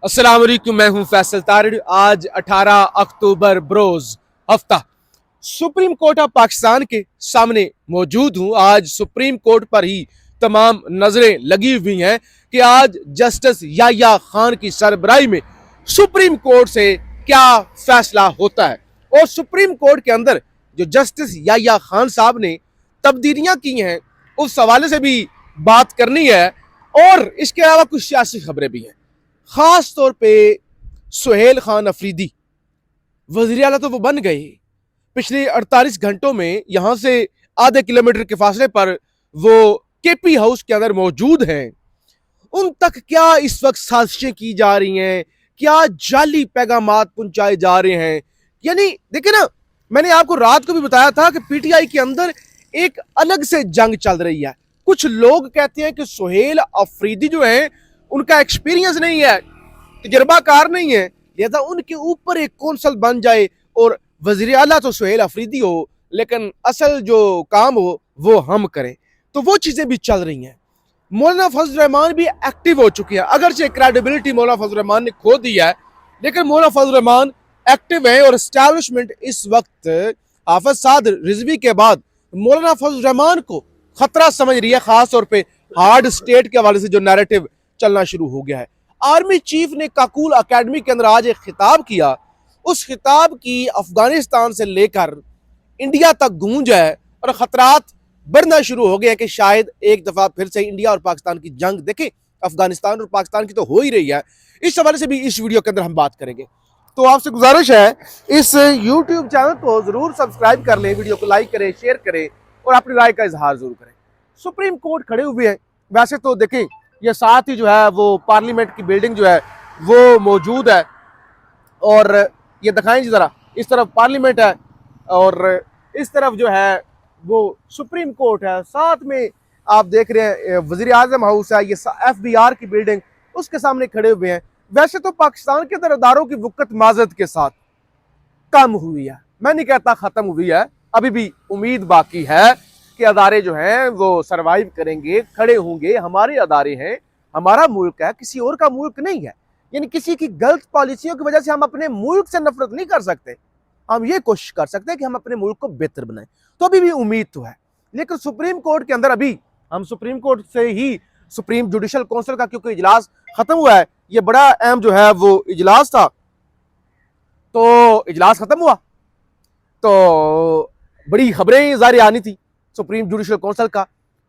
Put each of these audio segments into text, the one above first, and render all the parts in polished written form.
अस्सलाम वालेकुम, मैं हूं फैसल तारिड़। आज 18 अक्टूबर बरोज हफ्ता सुप्रीम कोर्ट ऑफ पाकिस्तान के सामने मौजूद हूं। आज सुप्रीम कोर्ट पर ही तमाम नजरें लगी हुई हैं कि आज जस्टिस याह्या खान की सरबराही में सुप्रीम कोर्ट से क्या फैसला होता है। और सुप्रीम कोर्ट के अंदर जो जस्टिस याह्या खान साहब ने तब्दीलियां की हैं उस हवाले से भी बात करनी है। और इसके अलावा कुछ सियासी खबरें भी हैं, खास तौर पे सुहेल खान अफरीदी वज़ीर आला तो वो बन गए, पिछले 48 घंटों में यहां से आधे किलोमीटर के फासले पर वो केपी हाउस के अंदर मौजूद हैं। उन तक क्या इस वक्त साजिशें की जा रही हैं, क्या जाली पैगामात पहुंचाए जा रहे हैं? यानी देखिए ना, मैंने आपको रात को भी बताया था कि पीटीआई के अंदर एक अलग से जंग चल रही है। कुछ लोग कहते हैं कि सुहेल अफरीदी जो है उनका एक्सपीरियंस नहीं है, तजर्बाकार नहीं है, लिहाजा उनके ऊपर एक कौंसल बन जाए और वजीर आला तो सुहेल अफरीदी हो लेकिन असल जो काम हो वो हम करें। तो वो चीजें भी चल रही हैं। मौलाना फजल रहमान भी एक्टिव हो चुके हैं, अगरचे क्रेडिबिलिटी मौलाना फजल रहमान ने खो दिया है लेकिन मौलाना फजल रहमान एक्टिव है। और एस्टैब्लिशमेंट इस वक्त हाफिज साद रिजवी के बाद मौलाना फजल रहमान को खतरा समझ रही है, खास तौर पे हार्ड स्टेट के हवाले से जो नैरेटिव चलना शुरू हो गया है। आर्मी चीफ ने काकूल अकेडमी के अंदर आज एक खिताब किया, उस खिताब की अफगानिस्तान से लेकर इंडिया तक गूंज है और खतरात बढ़ना शुरू हो गए हैं कि शायद एक दफा फिर से इंडिया और पाकिस्तान की जंग, देखें अफगानिस्तान और पाकिस्तान की तो हो ही रही है, इस हवाले से भी इस वीडियो के अंदर हम बात करेंगे। तो आपसे गुजारिश है इस यूट्यूब चैनल को जरूर सब्सक्राइब कर लें, वीडियो को लाइक करें, शेयर करें और अपनी राय का इजहार जरूर करें। सुप्रीम कोर्ट खड़े हुए हैं, वैसे तो देखें ये साथ ही जो है वो पार्लियामेंट की बिल्डिंग जो है वो मौजूद है और ये दिखाएं जी जरा, इस तरफ पार्लियामेंट है और इस तरफ जो है वो सुप्रीम कोर्ट है। साथ में आप देख रहे हैं वजीर आजम हाउस है, ये FBR की बिल्डिंग, उसके सामने खड़े हुए हैं। वैसे तो पाकिस्तान के अंदर अदारों की वक़्त माजत के साथ कम हुई है, मैं नहीं कहता खत्म हुई है, अभी भी उम्मीद बाकी है कि अदारे जो हैं वो सरवाइव करेंगे, खड़े होंगे। हमारे अदारे हैं, हमारा मुल्क है, किसी और का मुल्क नहीं है। यानी किसी की गलत पॉलिसियों की वजह से हम अपने मुल्क से नफरत नहीं कर सकते, हम ये कोशिश कर सकते हैं कि हम अपने मुल्क को बेहतर बनाएं। तो अभी भी उम्मीद तो है, लेकिन सुप्रीम कोर्ट के अंदर अभी हम सुप्रीम कोर्ट से ही सुप्रीम जुडिशल काउंसिल का क्योंकि इजलास खत्म हुआ है, ये बड़ा अहम जो है वो इजलास था, तो इजलास खत्म हुआ तो बड़ी खबरें जारी आनी थी। सुप्रीम जुडिशल काउंसिल का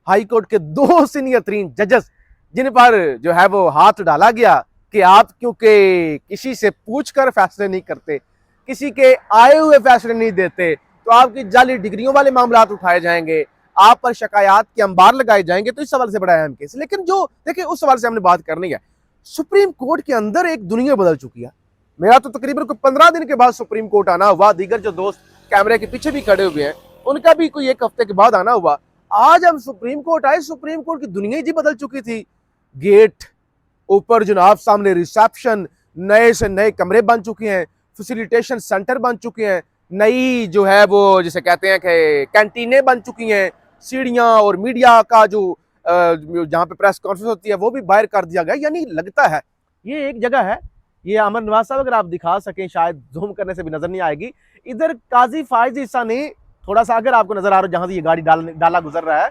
हाई कोर्ट के 2 सीनियर तरीन जजेस जिन पर जो है वो हाथ डाला गया कि आप क्योंकि किसी से पूछकर फैसले नहीं करते, किसी के आए हुए फैसले नहीं देते, तो आपकी जाली डिग्रियों वाले मामला उठाए जाएंगे, आप पर शिकायत के अंबार लगाए जाएंगे। तो इस सवाल से बड़ा अहम केस, लेकिन जो देखिए उस सवाल से हमने बात करनी है। सुप्रीम कोर्ट के अंदर एक दुनिया बदल चुकी है। मेरा तो तकरीबन 15 दिन के बाद सुप्रीम कोर्ट आना हुआ, दीगर जो दोस्त कैमरे के पीछे भी खड़े हुए हैं उनका भी कोई 1 हफ्ते के बाद आना हुआ। आज हम सुप्रीम कोर्ट आए, सुप्रीम कोर्ट की दुनिया ही बदल चुकी थी। गेट ऊपर जनाब सामने रिसेप्शन, नए से नए कमरे बन चुके हैं, फैसिलिटेशन सेंटर बन चुके हैं, नई जो है वो जिसे कहते हैं कि कैंटीनें बन चुकी हैं, सीढ़ियां और मीडिया का जो जहाँ पे प्रेस कॉन्फ्रेंस होती है वो भी बाहर कर दिया गया। यानी लगता है ये एक जगह है, ये अमर नवाज साहब अगर आप दिखा सकें, शायद जूम करने से भी नजर नहीं आएगी, इधर काजी फायज ईसा ने थोड़ा सा अगर आपको नजर आ रहा है जहां से ये गाड़ी डाला गुजर रहा है,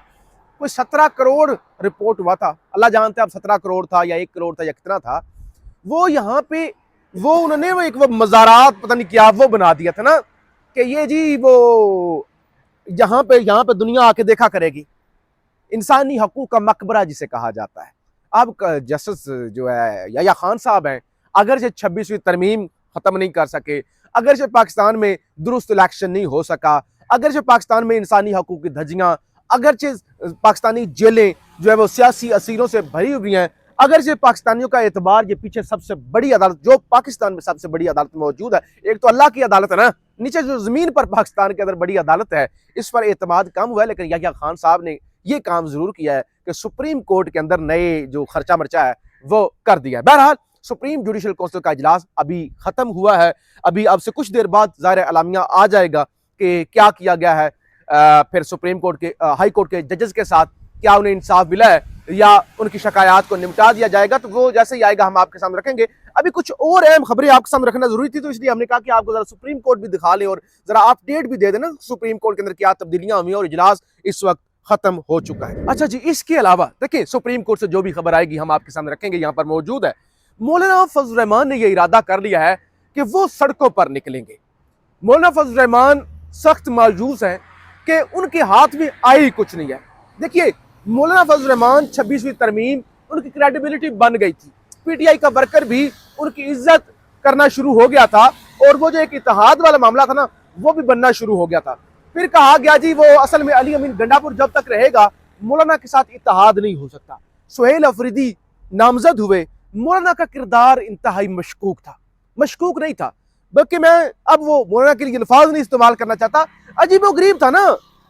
कोई 17 करोड़ रिपोर्ट हुआ था, अल्लाह जानते हैं अब 17 करोड़ था या 1 करोड़ था या कितना था। वो यहाँ पे वो उन्होंने वो एक वो मज़ारात पता नहीं क्या वो बना दिया था ना कि ये जी वो यहाँ पे दुनिया आके देखा करेगी, इंसानी हकूक का मकबरा जिसे कहा जाता है। अब जस्टिस जो है याह्या खान साहब हैं, अगर से 26वीं तरमीम खत्म नहीं कर सके, अगर से पाकिस्तान में दुरुस्त इलेक्शन नहीं हो सका, अगर से पाकिस्तान में इंसानी हकूक की धज्जियां, अगर से पाकिस्तानी जेलें जो है वो सियासी असीरों से भरी हुई हैं, अगर से पाकिस्तानियों का एतबार, ये पीछे सबसे बड़ी अदालत जो पाकिस्तान में सबसे बड़ी अदालत मौजूद है, एक तो अल्लाह की अदालत है ना, नीचे जो जमीन पर पाकिस्तान के अंदर बड़ी अदालत है, इस पर एतमाद कम हुआ है। लेकिन याह्या खान साहब ने ये काम जरूर किया है कि सुप्रीम कोर्ट के अंदर नए जो खर्चा मर्चा है वो कर दिया है। बहरहाल सुप्रीम जुडिशल काउंसिल का इजलास अभी खत्म हुआ है, अभी अब से कुछ देर बाद ज़ाहिर अलामिया आ जाएगा कि क्या किया गया है। फिर सुप्रीम कोर्ट के हाई कोर्ट के जजेस के साथ क्या उन्हें इंसाफ मिला है या उनकी शिकायत को निपटा दिया जाएगा, तो वो जैसे ही आएगा हम आपके सामने रखेंगे। अभी कुछ और अहम खबरें आपके सामने रखना जरूरी थी, तो इसलिए हमने कहा कि आपको जरा सुप्रीम कोर्ट भी दिखा लें और जरा अपडेट भी दे देना सुप्रीम कोर्ट के अंदर क्या तब्दीलियां हुई और इजलास इस वक्त खत्म हो चुका है। अच्छा जी, इसके अलावा देखिए सुप्रीम कोर्ट से जो भी खबर आएगी हम आपके सामने रखेंगे। यहाँ पर मौजूद है मौलाना फजल रहमान ने यह इरादा कर लिया है कि वो सड़कों पर निकलेंगे। मौलाना फजल रहमान सख्त मायूस हैं कि उनके हाथ में आई कुछ नहीं है। देखिए मौलाना फजल रहमान 26वीं तरमीम उनकी क्रेडिबिलिटी बन गई थी, पीटीआई का वर्कर भी उनकी इज्जत करना शुरू हो गया था और वो जो एक इत्तेहाद वाला मामला था ना वो भी बनना शुरू हो गया था। फिर कहा गया जी वो असल में अली अमीन गंडापुर जब तक रहेगा मौलाना के साथ इत्तेहाद नहीं हो सकता। सुहेल अफरीदी नामजद हुए, मौलाना का किरदार इंतहाई मशकूक था, मशकूक नहीं था, बल्कि मैं अब वो मौलाना के लिए अल्फाज नहीं इस्तेमाल करना चाहता, अजीब व गरीब था ना।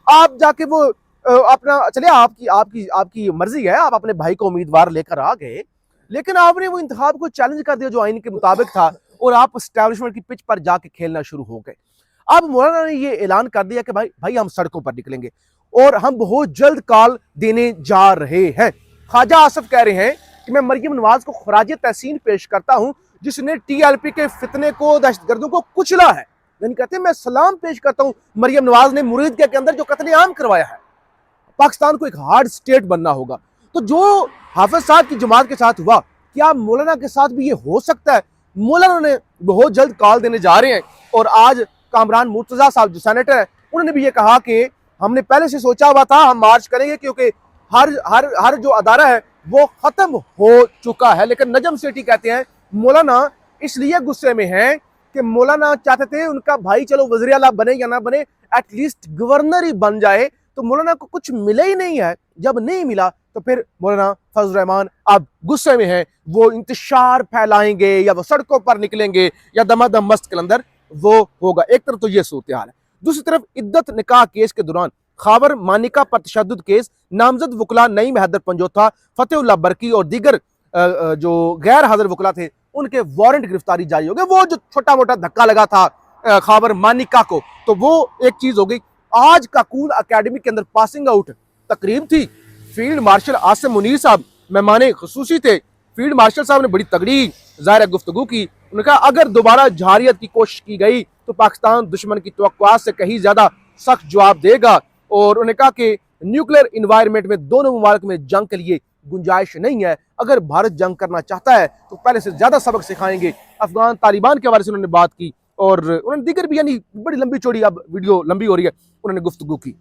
आप जाके वो अपना चलिए आपकी आपकी आपकी मर्जी है, आप अपने भाई को उम्मीदवार लेकर आ गए, लेकिन आपने वो इंतखाब को चैलेंज कर दिया जो आइन के मुताबिक था और आप एस्टैब्लिशमेंट की पिच पर जाके खेलना शुरू हो गए। अब मौलाना ने ये ऐलान कर दिया कि भाई हम सड़कों पर निकलेंगे और हम बहुत जल्द कॉल देने जा रहे हैं। ख्वाजा आसफ कह रहे हैं कि मैं मरियम नवाज को खराज तहसीन पेश करता हूं जिसने टीएलपी के फितने को, दहशतगर्दों को कुचला है। यानी कहते हैं मैं सलाम पेश करता हूं मरियम नवाज ने मुरीद के अंदर जो कत्लेआम करवाया है। पाकिस्तान को एक हार्ड स्टेट बनना होगा। तो जो हाफिज साहब की जमात के साथ हुआ, क्या मौलाना के साथ भी ये हो सकता है? मौलाना ने बहुत जल्द कॉल देने जा रहे हैं और आज कामरान मुर्तजा साहब जो सेनेटर है उन्होंने भी ये कहा कि हमने पहले से सोचा हुआ था हम मार्च करेंगे क्योंकि हर हर हर जो अदारा है वो खत्म हो चुका है। लेकिन नजम सेठी कहते हैं मौलाना इसलिए गुस्से में है कि मौलाना चाहते थे उनका भाई चलो वज़ीर आला बने या ना बने एटलीस्ट गवर्नर ही बन जाए, तो मौलाना को कुछ मिला ही नहीं है। जब नहीं मिला तो फिर मौलाना फजल रहमान अब गुस्से में हैं, वो इंतशार फैलाएंगे या वो सड़कों पर निकलेंगे या दमादम मस्त कलंदर वो होगा। एक तरफ तो ये सूरत हाल है, दूसरी तरफ इद्दत निकाह केस के दौरान खाबर मानिका पर तशद्दुद केस, नामजद वकला नईम हैदर पंजोथा, फतेहुल्लाह बरकी और दीगर जो गैर हाजिर वकला थे उनके वारंट गिरफ्तारी जारी हो गए। वो जो छोटा मोटा धक्का लगा था खाबर मानिका को, तो वो एक चीज हो गई। आज काकूल अकेडमी के अंदर पासिंग आउट तकरीब थी, फील्ड मार्शल आसिम मुनीर साहब मेहमान खुसूसी थे। फील्ड मार्शल साहब ने बड़ी तगड़ी ज़ाहिर गुफ्तगू की। उन्होंने कहा अगर दोबारा जहारियत की कोशिश की गई तो पाकिस्तान दुश्मन की तवक्कुआत से कहीं ज्यादा सख्त जवाब देगा। और उन्होंने कहा कि न्यूक्लियर इन्वायरमेंट में दोनों ममालिक में जंग के लिए गुंजाइश नहीं है। अगर भारत जंग करना चाहता है तो पहले से ज्यादा सबक सिखाएंगे। अफगान तालिबान के हवाले से उन्होंने बात की और उन्होंने दीगर भी, यानी बड़ी लंबी चौड़ी, अब वीडियो लंबी हो रही है, उन्होंने गुफ्तगू की।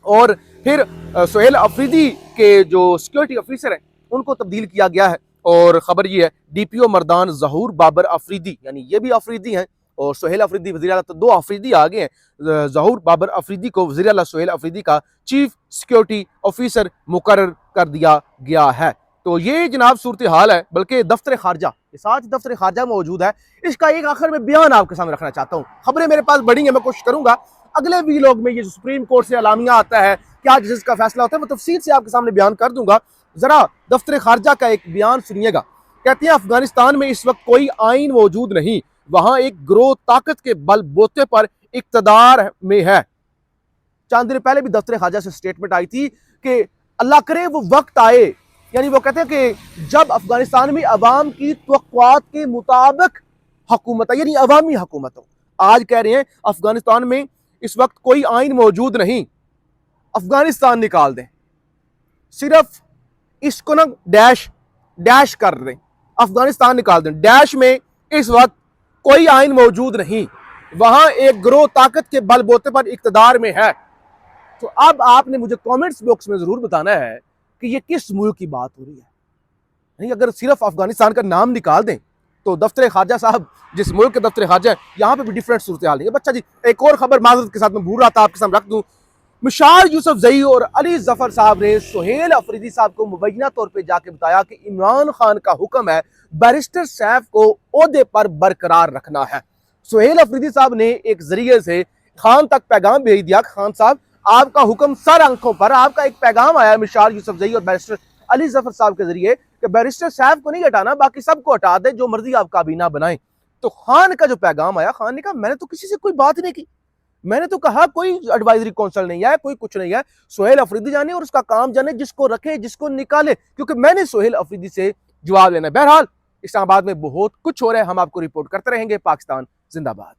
और फिर सुहेल अफरीदी के जो सिक्योरिटी ऑफिसर हैं उनको तब्दील किया गया है। और खबर ये है डीपीओ मर्दान जहूर बाबर अफरीदी, यानी ये भी अफरीदी हैं और सुहेल अफरीदी वज़ीर आला, तो दो अफरीदी आ गए हैं। जहूर बाबर अफरीदी को वज़ीर आला सुहेल अफरीदी का चीफ सिक्योरिटी ऑफिसर मुकर्रर कर दिया गया है। तो ये जनाब सूरत हाल है। बल्कि दफ्तर खारजा, साथ दफ्तर खारजा मौजूद है, इसका एक आखिर में बयान आपके सामने रखना चाहता हूँ। खबरें मेरे पास बड़ी हैं, मैं कोशिश करूंगा अगले वीलॉग में ये जो सुप्रीम कोर्ट से अलामिया आता है, क्या जिसका फैसला होता है, वो तफसील से आपके सामने बयान कर दूंगा। जरा दफ्तर खारजा का एक बयान सुनिएगा। कहते हैं अफगानिस्तान में इस वक्त कोई आइन मौजूद नहीं, वहां एक ग्रोह ताकत के बलबूते पर इक्तदार में है। चंद दिन पहले भी दफ्तर खारजा से स्टेटमेंट आई थी कि अल्लाह करे वो वक्त आए, यानी वो कहते हैं कि जब अफगानिस्तान में अवाम की तवक्कुआत के मुताबिक हुकूमत है, यानी अवामी हुकूमत हो। आज कह रहे हैं अफगानिस्तान में इस वक्त कोई आइन मौजूद नहीं, अफगानिस्तान निकाल दें, सिर्फ इसको ना डैश डैश कर दें, अफगानिस्तान निकाल दें। डैश में इस वक्त कोई आइन मौजूद नहीं, वहां एक ग्रोह ताकत के बलबूते पर इक्तदार में है। तो अब आपने मुझे कमेंट्स बॉक्स में जरूर बताना है कि ये किस मुल्क की बात हो रही है। नहीं, अगर सिर्फ अफगानिस्तान का नाम निकाल दें तो दफ्तर खारजा साहब जिस मुल्क के दफ्तर खारजा है यहाँ पे भी डिफरेंट सूरत हाल है। बच्चा जी एक और खबर माजरत के साथ मैं भूल रहा था आपके सामने रख दूं। मुशार यूसुफ जई और अली जफर साहब ने सुहेल अफरीदी साहब को मुबैना तौर पर जाके बताया कि इमरान खान का हुक्म है बैरिस्टर सैफ को ओहदे पर बरकरार रखना है। सुहेल अफरीदी साहब ने एक जरिए से खान तक पैगाम भेज दिया, खान साहब आपका हुक्म सर आंखों पर। आपका एक पैगाम आया मुशार यूसुफ जई और बैरिस्टर अली जफर साहब के जरिए कि बैरिस्टर साहब को नहीं हटाना, बाकी सबको हटा दे, जो मर्जी आप काबीना बनाएं। तो खान का जो पैगाम आया, खान ने कहा मैंने तो किसी से कोई बात नहीं की, मैंने तो कहा कोई एडवाइजरी काउंसिल नहीं है, कोई कुछ नहीं है। सुहेल अफरीदी जाने और उसका काम जाने, जिसको रखे जिसको निकाले, क्योंकि मैंने सुहेल अफरीदी से जवाब लेना है। बहरहाल इस्लामाबाद में बहुत कुछ हो रहा है, हम आपको रिपोर्ट करते रहेंगे। पाकिस्तान जिंदाबाद।